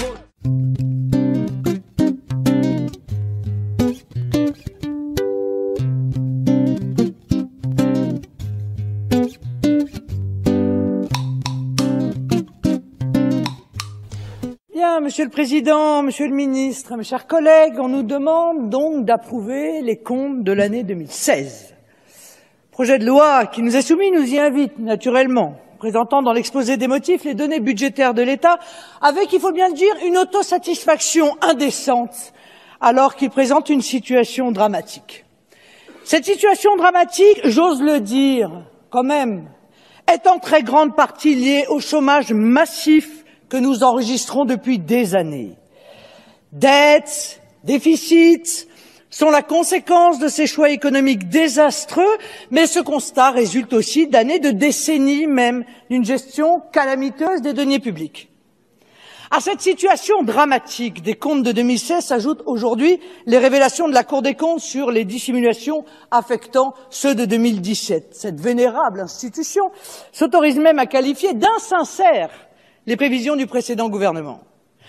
Bien, Monsieur le Président, Monsieur le Ministre, mes chers collègues, on nous demande donc d'approuver les comptes de l'année 2016. Le projet de loi qui nous est soumis nous y invite, naturellement, présentant dans l'exposé des motifs les données budgétaires de l'État, avec, il faut bien le dire, une autosatisfaction indécente, alors qu'il présente une situation dramatique. Cette situation dramatique, j'ose le dire, quand même, est en très grande partie liée au chômage massif que nous enregistrons depuis des années. Dettes, déficits sont la conséquence de ces choix économiques désastreux, mais ce constat résulte aussi d'années, de décennies même, d'une gestion calamiteuse des deniers publics. À cette situation dramatique des comptes de 2016 s'ajoutent aujourd'hui les révélations de la Cour des comptes sur les dissimulations affectant ceux de 2017. Cette vénérable institution s'autorise même à qualifier d'insincères les prévisions du précédent gouvernement.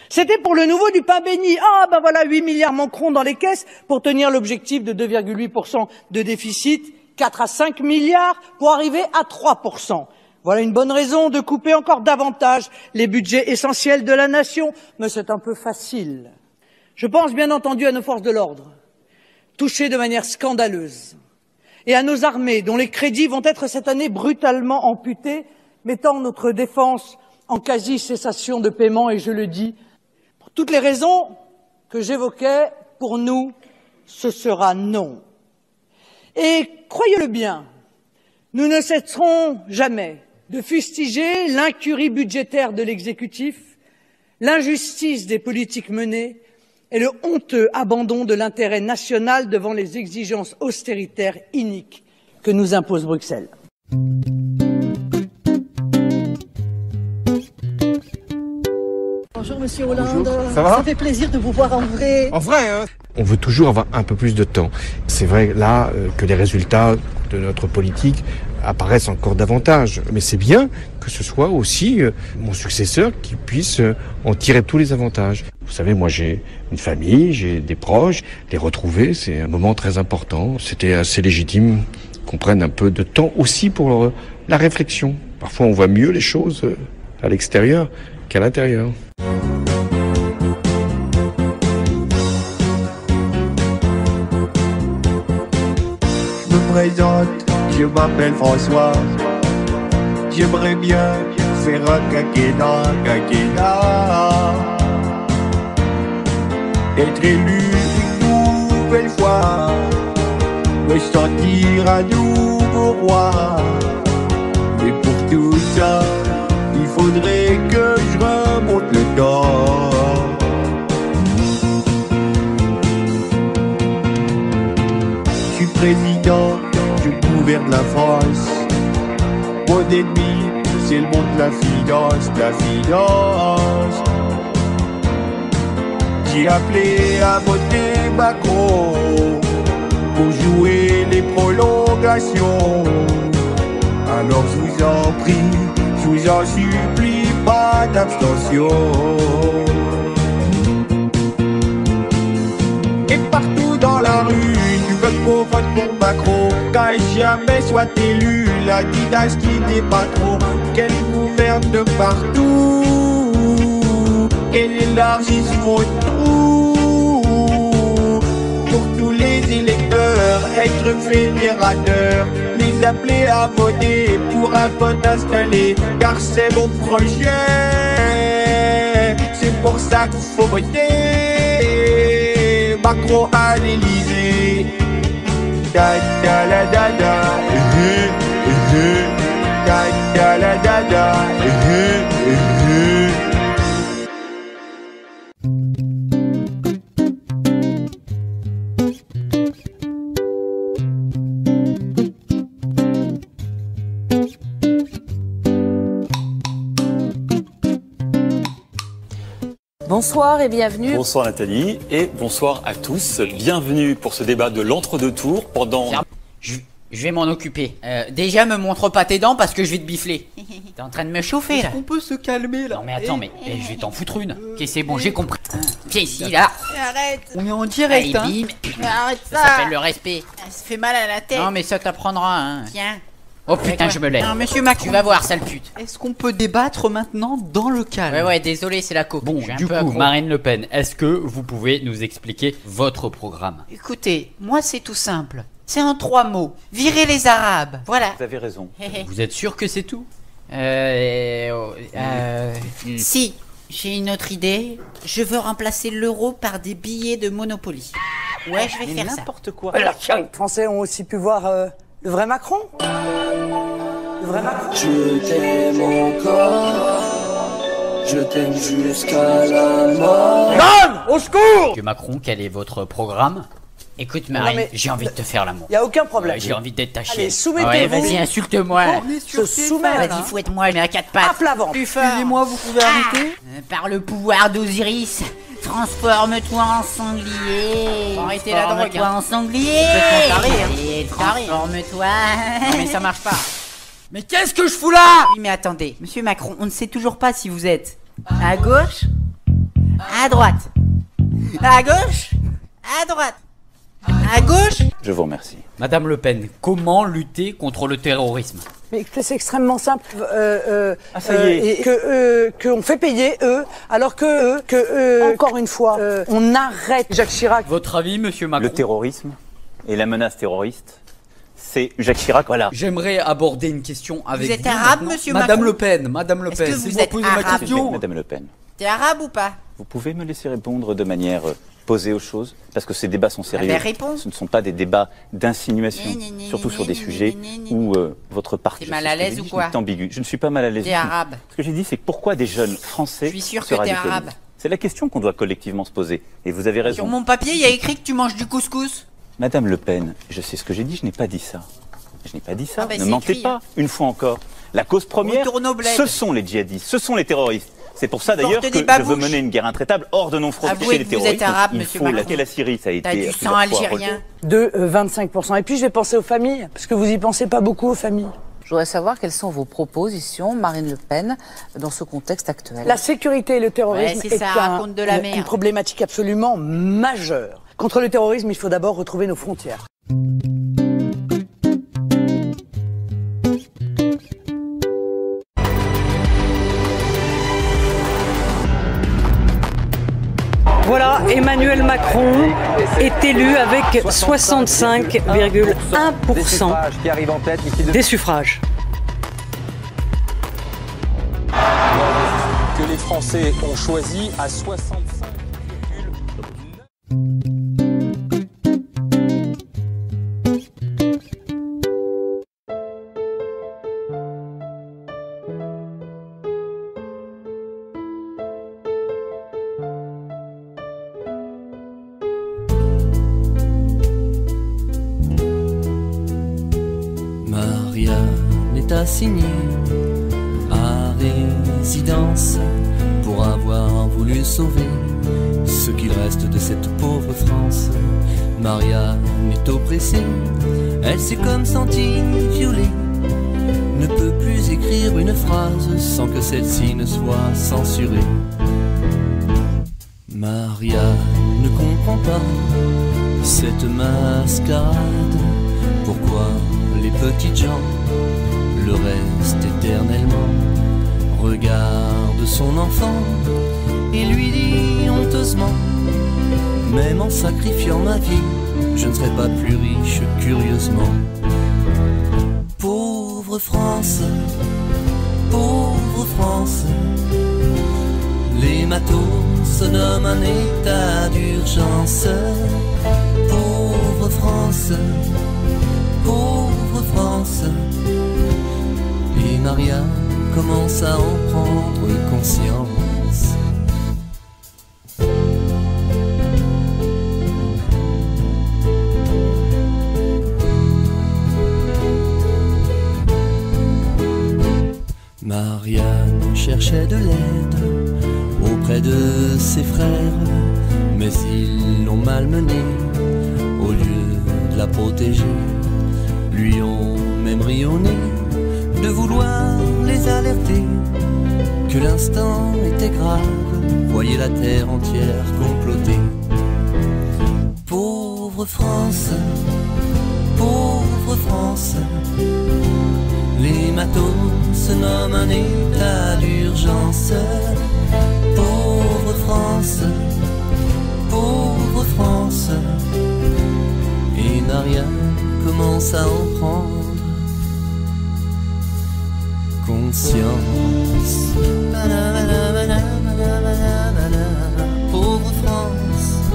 C'était pour le nouveau du pain béni. Ah, ben voilà, 8 milliards manqueront dans les caisses pour tenir l'objectif de 2,8% de déficit, 4 à 5 milliards pour arriver à 3%. Voilà une bonne raison de couper encore davantage les budgets essentiels de la nation, mais c'est un peu facile. Je pense bien entendu à nos forces de l'ordre, touchées de manière scandaleuse, et à nos armées, dont les crédits vont être cette année brutalement amputés, mettant notre défense en quasi-cessation de paiement, et je le dis, pour toutes les raisons que j'évoquais, pour nous, ce sera non. Et croyez-le bien, nous ne cesserons jamais de fustiger l'incurie budgétaire de l'exécutif, l'injustice des politiques menées et le honteux abandon de l'intérêt national devant les exigences austéritaires iniques que nous impose Bruxelles. Bonjour Monsieur Hollande, bonjour. Ça va? Ça fait plaisir de vous voir en vrai. En vrai, hein? On veut toujours avoir un peu plus de temps. C'est vrai là que les résultats de notre politique apparaissent encore davantage. Mais c'est bien que ce soit aussi mon successeur qui puisse en tirer tous les avantages. Vous savez, moi j'ai une famille, j'ai des proches. Les retrouver, c'est un moment très important. C'était assez légitime qu'on prenne un peu de temps aussi pour la réflexion. Parfois on voit mieux les choses à l'extérieur qu'à l'intérieur. Je me présente, je m'appelle François. J'aimerais bien faire un quinquennat. Être élu une nouvelle fois, me sentir un nouveau roi. Mais pour tout ça, il faudrait que je remonte le temps. Je suis président, je gouverne la France. Mon ennemi, c'est le monde de la finance, J'ai appelé à voter Macron pour jouer les prolongations. Alors je vous en prie, je vous en supplie, pas d'abstention. Et partout dans la rue, tu veux qu'on vote pour Macron, car jamais soit élu la dynastie des patrons, qu'elle gouverne de partout, qu'elle élargisse vos trous. Pour tous les électeurs, être fédérateur, les appeler à voter pour un vote installé, car c'est mon projet. C'est pour ça qu'il faut voter Macron à l'Élysée. Da da da da da, da da da la da da. Bonsoir et bienvenue. Bonsoir Nathalie et bonsoir à tous. Bienvenue pour ce débat de l'entre-deux tours pendant... Je vais m'en occuper. Déjà, me montre pas tes dents parce que je vais te bifler. T'es en train de me chauffer là. On peut se calmer là. Non mais attends, mais je vais t'en foutre une. Ok, c'est bon, j'ai compris. Viens ici là. Arrête. On est en direct. Allez, bim. Arrête ça. Ça s'appelle le respect. Ça fait mal à la tête. Non mais ça t'apprendra. Hein. Tiens. Oh putain, je me lève. Non, monsieur Macron. Tu vas voir, sale pute. Est-ce qu'on peut débattre maintenant dans le calme? Ouais, désolé, c'est la coke. Bon, du coup, Marine Le Pen, est-ce que vous pouvez nous expliquer votre programme? Écoutez, moi c'est tout simple. C'est en 3 mots. Virer les Arabes. Voilà. Vous avez raison. Vous êtes sûr que c'est tout? Si, j'ai une autre idée. Je veux remplacer l'euro par des billets de Monopoly. Ouais, je vais faire ça. N'importe quoi. Les Français ont aussi pu voir le vrai Macron. Le vrai Macron. Je t'aime encore. Je t'aime jusqu'à la mort. Non, au secours. Monsieur Macron, quel est votre programme? Écoute Marine, mais- j'ai envie de te faire l'amour. Il n'y a aucun problème. Ouais, j'ai envie d'être ta chienne. Allez, soumettez-vous. Ouais, vas-y, insulte-moi. Se soumettre. Vas-y, fouette-moi, mais à 4 pattes. À plat ventre. Plus fort. Excusez-moi, vous pouvez arrêter? Par le pouvoir d'Osiris, transforme-toi en sanglier. Arrêtez la drogue. Transforme-toi en sanglier. Complètement taré, hein. Et transforme-toi. Non, mais ça marche pas. Mais qu'est-ce que je fous là? Oui, mais attendez, monsieur Macron, on ne sait toujours pas si vous êtes à gauche, à droite, à gauche, à droite, à gauche. Je vous remercie. Madame Le Pen, comment lutter contre le terrorisme? Mais écoutez, c'est extrêmement simple. ça y est. Et qu'on fait payer eux, alors que encore une fois, on arrête Jacques Chirac. Votre avis, monsieur Macron? Le terrorisme et la menace terroriste, c'est Jacques Chirac, voilà. J'aimerais aborder une question avec vous. Vous êtes arabe, maintenant. monsieur Madame Macron? Le Pen, Madame Le Est-ce Pen, que c'est vous moi êtes poser ma arabe? question. Madame Le Pen, T'es arabe ou pas? vous pouvez me laisser répondre de manière posée aux choses, parce que ces débats sont sérieux. ben, réponds. Ce ne sont pas des débats d'insinuation, surtout sur des sujets où votre parti T'es mal à l'aise ou quoi? est ambigu. Je ne suis pas mal à l'aise. T'es du tout. arabe. Ce que j'ai dit, c'est que pourquoi des jeunes Français Je suis sûr se que t'es radicalisent. arabe. C'est la question qu'on doit collectivement se poser. Et vous avez raison. Sur mon papier, il y a écrit que tu manges du couscous. Madame Le Pen, je sais ce que j'ai dit, je n'ai pas dit ça. Je n'ai pas dit ça. Ah ben, ne c'est mentez écrit, pas, hein. une fois encore. La cause première, Retourne au bled. ce sont les djihadistes, ce sont les terroristes. C'est pour ça d'ailleurs Porte que des je babouches. veux mener une guerre intraitable hors de nos frontières Avouez chez les que vous terroristes. êtes arabe, Il monsieur faut Macron. laquelle la Syrie, ça a T'as été du sang plusieurs fois algérien. De 25%. Et puis je vais penser aux familles, parce que vous y pensez pas beaucoup aux familles. Je voudrais savoir quelles sont vos propositions, Marine Le Pen, dans ce contexte actuel. La sécurité et le terrorisme Ouais, c'est ça, raconte de la merde. une problématique absolument majeure. Contre le terrorisme, il faut d'abord retrouver nos frontières. Voilà, Emmanuel Macron est élu avec 65,1% des suffrages. Que les Français ont choisi à 65. Marianne est assignée à résidence pour avoir voulu sauver ce qu'il reste de cette pauvre France. Marianne est oppressée, elle s'est comme sentie violée, ne peut plus écrire une phrase sans que celle-ci ne soit censurée. Marianne ne comprend pas cette mascarade. Pourquoi les petites gens le restent éternellement? Regarde son enfant et lui dit honteusement: même en sacrifiant ma vie, je ne serai pas plus riche curieusement. Pauvre France, pauvre France, les matos se nomment un état d'urgence. Pauvre France, pauvre France, Et Maria commence à en prendre conscience. Marianne cherchait de l'aide auprès de ses frères, mais ils l'ont malmenée au lieu de la protéger. Lui ont même ri au nez de vouloir les alerter que l'instant était grave, voyez la terre entière complotée. Pauvre France, pauvre France, les matos se nomment un état d'urgence. Pauvre France, pauvre France. Et Marianne commence à en prendre conscience. Pauvre France,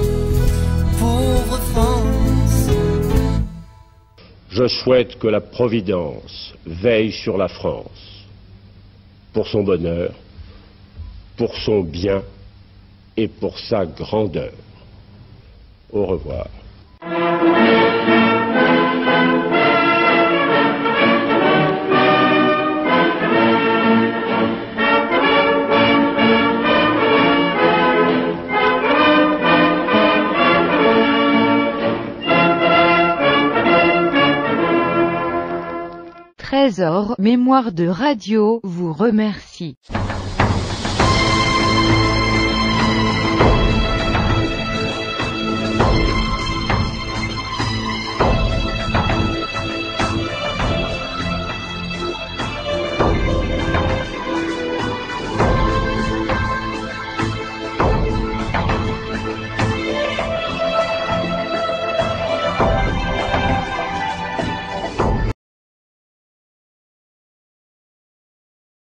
pauvre France. Je souhaite que la Providence veille sur la France, pour son bonheur, pour son bien et pour sa grandeur. Au revoir. Trésor Mémoire de Radio vous remercie.